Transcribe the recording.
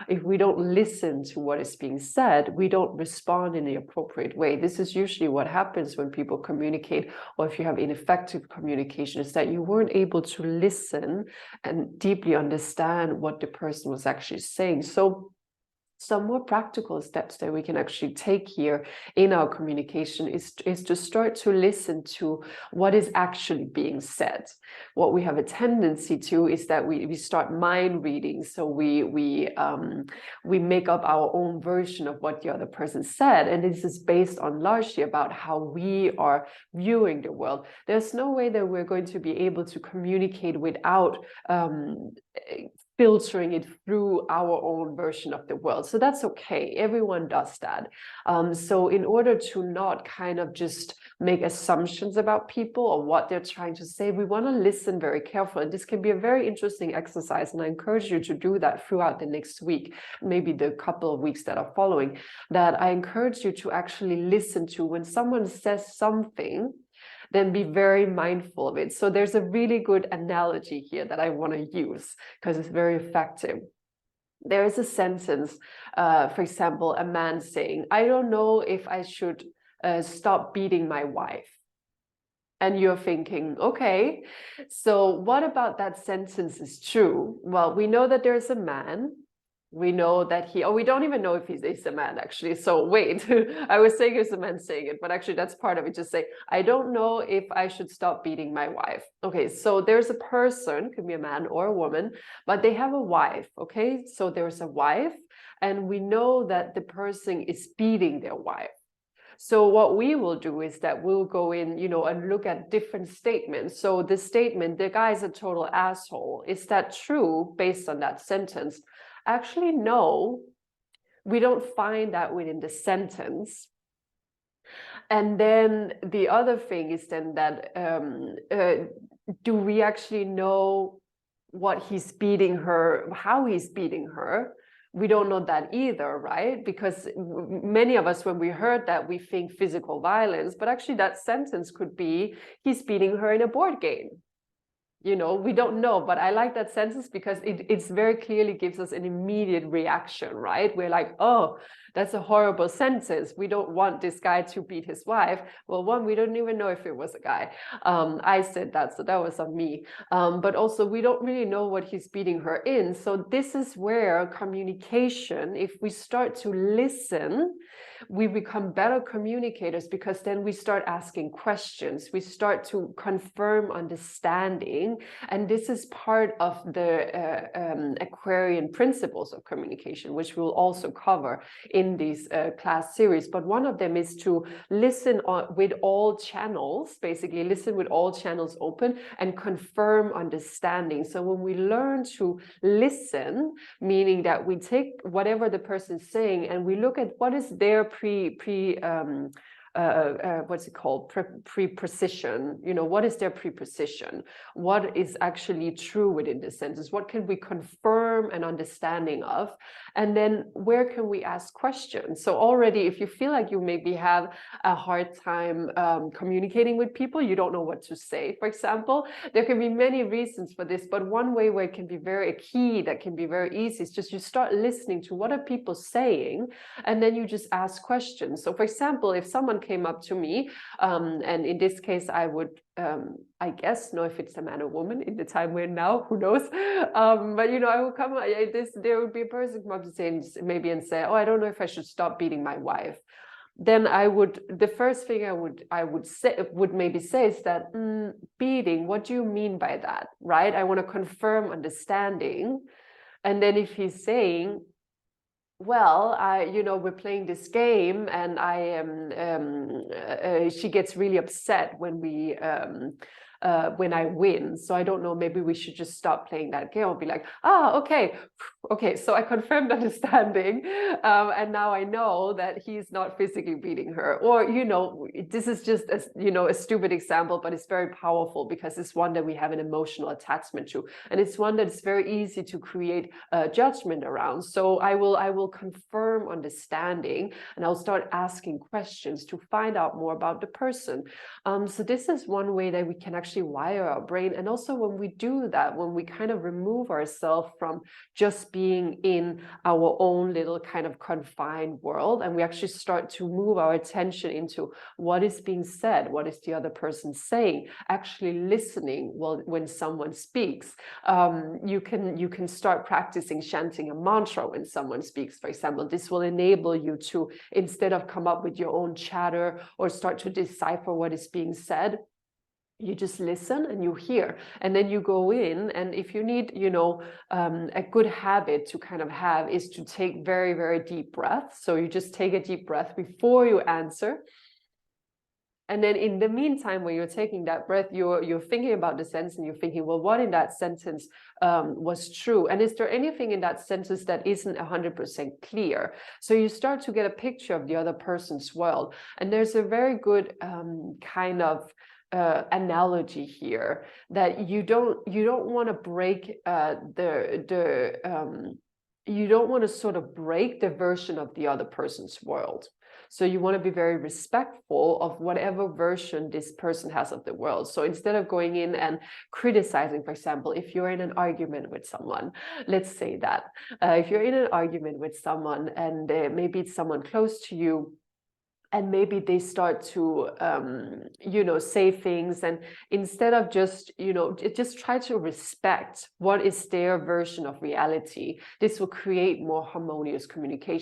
if we don't listen to what is being said, we don't respond in the appropriate way. This is usually what happens when people communicate, or if you have ineffective communication, is that you weren't able to listen and deeply understand what the person was actually saying. So some more practical steps that we can actually take here in our communication is to start to listen to what is actually being said. What we have a tendency to is that we start mind reading. So we make up our own version of what the other person said. And this is based on largely about how we are viewing the world. There's no way that we're going to be able to communicate without filtering it through our own version of the world. So that's okay. Everyone does that. So in order to not kind of just make assumptions about people or what they're trying to say, we want to listen very carefully. And this can be a very interesting exercise. And I encourage you to do that throughout the next week, maybe the couple of weeks that are following, that I encourage you to actually listen to when someone says something, then be very mindful of it. So there's a really good analogy here that I want to use because it's very effective. There is a sentence, for example, a man saying, I don't know if I should stop beating my wife. And you're thinking, okay, so what about that sentence is true? Well, we know that there's a man. We know that we don't even know if he's a man, actually. So wait, I was saying it's a man saying it, but actually that's part of it. Just say, I don't know if I should stop beating my wife. Okay, so there's a person, could be a man or a woman, but they have a wife, okay? So there's a wife, and we know that the person is beating their wife. So what we will do is that we'll go in, and look at different statements. So the statement, the guy's a total asshole, is that true based on that sentence? Actually, no, we don't find that within the sentence. And then the other thing is then that do we actually know what he's beating her, how he's beating her? We don't know that either, right? Because many of us, when we heard that, we think physical violence, but actually that sentence could be he's beating her in a board game. We don't know, but I like that sentence because it's very clearly gives us an immediate reaction, right? We're like, oh, that's a horrible sentence. We don't want this guy to beat his wife. Well, one, we don't even know if it was a guy. I said that, so that was on me. But also, we don't really know what he's beating her in. So this is where communication, if we start to listen, we become better communicators because then we start asking questions. We start to confirm understanding. And this is part of the Aquarian principles of communication, which we'll also cover in these class series. But one of them is to listen with all channels, basically listen with all channels open and confirm understanding. So when we learn to listen, meaning that we take whatever the person's saying and we look at what is their what's it called? Preposition. What is their preposition? What is actually true within the sentence? What can we confirm an understanding of? And then where can we ask questions? So already, if you feel like you maybe have a hard time communicating with people, you don't know what to say, for example, there can be many reasons for this, but one way where it can be a key that can be very easy is just you start listening to what are people saying, and then you just ask questions. So for example, if someone came up to me, and in this case, I would, I guess, know if it's a man or woman in the time we're now, who knows? But I would come, there would be a person come up to say, maybe and say, oh, I don't know if I should stop beating my wife. Then the first thing I would maybe say is that beating, what do you mean by that, right? I want to confirm understanding. And then if he's saying, well, we're playing this game, and she gets really upset when I win. So I don't know, maybe we should just stop playing that game. I'll be like, okay. So I confirmed understanding. And now I know that he's not physically beating her. Or, this is just, a stupid example, but it's very powerful because it's one that we have an emotional attachment to. And it's one that is very easy to create judgment around. So I will confirm understanding, and I'll start asking questions to find out more about the person. So this is one way that we can actually actually wire our brain. And also when we do that, when we kind of remove ourselves from just being in our own little kind of confined world, and we actually start to move our attention into what is being said, what is the other person saying, actually listening when someone speaks. You can start practicing chanting a mantra when someone speaks, for example. This will enable you to, instead of come up with your own chatter or start to decipher what is being said, you just listen and you hear, and then you go in. And if you need, a good habit to kind of have is to take very, very deep breaths. So you just take a deep breath before you answer. And then in the meantime, when you're taking that breath, you're thinking about the sentence, and you're thinking, well, what in that sentence was true? And is there anything in that sentence that isn't 100% clear? So you start to get a picture of the other person's world. And there's a very good kind of analogy here, that you don't want to break you don't want to sort of break the version of the other person's world. So you want to be very respectful of whatever version this person has of the world. So instead of going in and criticizing, for example, if you're in an argument with someone, let's say that if you're in an argument with someone, and maybe it's someone close to you, and maybe they start to, say things, and instead of just try to respect what is their version of reality. This will create more harmonious communication.